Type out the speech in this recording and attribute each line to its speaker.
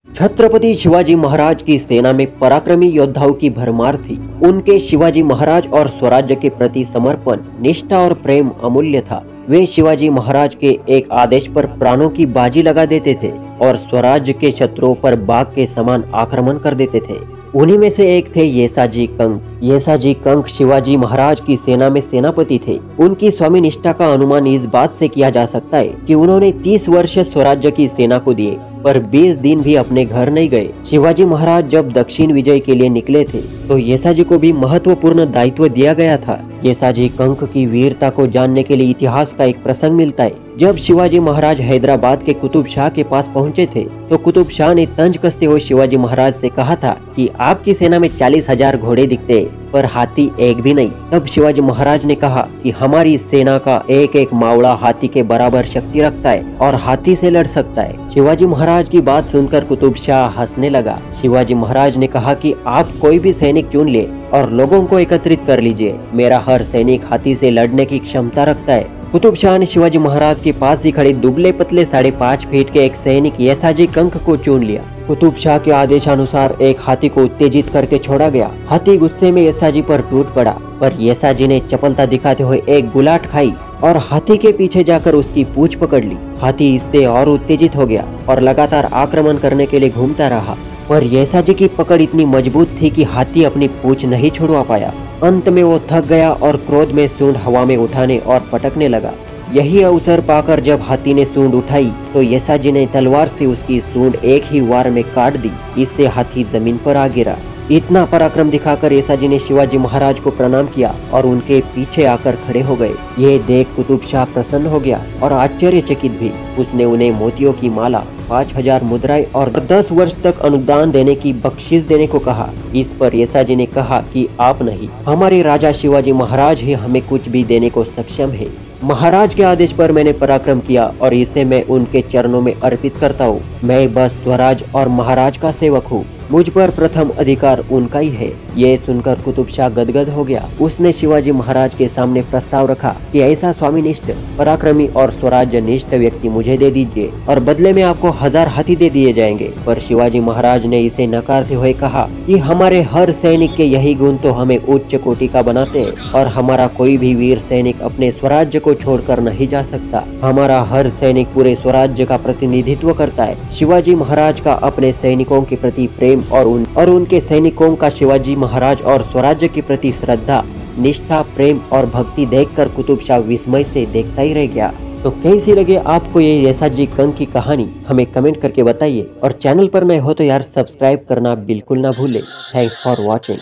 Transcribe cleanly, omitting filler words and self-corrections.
Speaker 1: छत्रपति शिवाजी महाराज की सेना में पराक्रमी योद्धाओं की भरमार थी। उनके शिवाजी महाराज और स्वराज्य के प्रति समर्पण, निष्ठा और प्रेम अमूल्य था। वे शिवाजी महाराज के एक आदेश पर प्राणों की बाजी लगा देते थे और स्वराज्य के शत्रुओं पर बाघ के समान आक्रमण कर देते थे। उन्हीं में से एक थे येसाजी कंक। येसाजी कंक शिवाजी महाराज की सेना में सेनापति थे। उनकी स्वामी निष्ठा का अनुमान इस बात से किया जा सकता है कि उन्होंने 30 वर्ष स्वराज्य की सेना को दिए पर 20 दिन भी अपने घर नहीं गए। शिवाजी महाराज जब दक्षिण विजय के लिए निकले थे तो येसाजी को भी महत्वपूर्ण दायित्व दिया गया था। येसाजी कंक की वीरता को जानने के लिए इतिहास का एक प्रसंग मिलता है। जब शिवाजी महाराज हैदराबाद के कुतुब शाह के पास पहुंचे थे तो कुतुब शाह ने तंज कसते हुए शिवाजी महाराज से कहा था कि आपकी सेना में 40,000 घोड़े दिखते हैं पर हाथी एक भी नहीं। तब शिवाजी महाराज ने कहा कि हमारी सेना का एक एक मावड़ा हाथी के बराबर शक्ति रखता है और हाथी से लड़ सकता है। शिवाजी महाराज की बात सुनकर कुतुब शाह हंसने लगा। शिवाजी महाराज ने कहा कि आप कोई भी सैनिक चुन ले और लोगों को एकत्रित कर लीजिए। मेरा हर सैनिक हाथी से लड़ने की क्षमता रखता है। कुतुब शाह ने शिवाजी महाराज के पास ही खड़े दुबले पतले 5.5 फीट के एक सैनिक येसाजी कंक को चुन लिया। कुतुब शाह के आदेशानुसार एक हाथी को उत्तेजित करके छोड़ा गया। हाथी गुस्से में येसाजी पर टूट पड़ा पर येसाजी ने चपलता दिखाते हुए एक गुलाट खाई और हाथी के पीछे जाकर उसकी पूंछ पकड़ ली। हाथी इससे और उत्तेजित हो गया और लगातार आक्रमण करने के लिए घूमता रहा पर येसाजी की पकड़ इतनी मजबूत थी कि हाथी अपनी पूंछ नहीं छुड़वा पाया। अंत में वो थक गया और क्रोध में सूंड हवा में उठाने और पटकने लगा। यही अवसर पाकर जब हाथी ने सूंड उठाई तो येसाजी ने तलवार से उसकी सूंड एक ही वार में काट दी। इससे हाथी जमीन पर आ गिरा। इतना पराक्रम दिखाकर येसाजी ने शिवाजी महाराज को प्रणाम किया और उनके पीछे आकर खड़े हो गए। ये देख कुतुब शाह प्रसन्न हो गया और आश्चर्यचकित भी। उसने उन्हें मोतियों की माला, 5,000 मुद्राएं और 10 वर्ष तक अनुदान देने की बख्शिश देने को कहा। इस पर येसाजी ने कहा कि आप नहीं, हमारे राजा शिवाजी महाराज ही हमें कुछ भी देने को सक्षम है। महाराज के आदेश पर मैंने पराक्रम किया और इसे मैं उनके चरणों में अर्पित करता हूँ। मैं बस स्वराज और महाराज का सेवक हूँ। मुझ पर प्रथम अधिकार उनका ही है। ये सुनकर कुतुब शाह गदगद हो गया। उसने शिवाजी महाराज के सामने प्रस्ताव रखा कि ऐसा स्वामीनिष्ठ, पराक्रमी और स्वराज्य निष्ठ व्यक्ति मुझे दे दीजिए और बदले में आपको 1000 हाथी दे दिए जाएंगे। पर शिवाजी महाराज ने इसे नकारते हुए कहा कि हमारे हर सैनिक के यही गुण तो हमें उच्च कोटि का बनाते हैं और हमारा कोई भी वीर सैनिक अपने स्वराज्य को छोड़कर नहीं जा सकता। हमारा हर सैनिक पूरे स्वराज्य का प्रतिनिधित्व करता है। शिवाजी महाराज का अपने सैनिकों के प्रति प्रेम और उनके सैनिकों का शिवाजी महाराज और स्वराज्य के प्रति श्रद्धा, निष्ठा, प्रेम और भक्ति देखकर कुतुब शाह विस्मय से देखता ही रह गया। तो कैसी लगे आपको ये येसाजी कंक की कहानी, हमें कमेंट करके बताइए और चैनल पर नए हो तो यार सब्सक्राइब करना बिल्कुल ना भूले। Thanks for watching.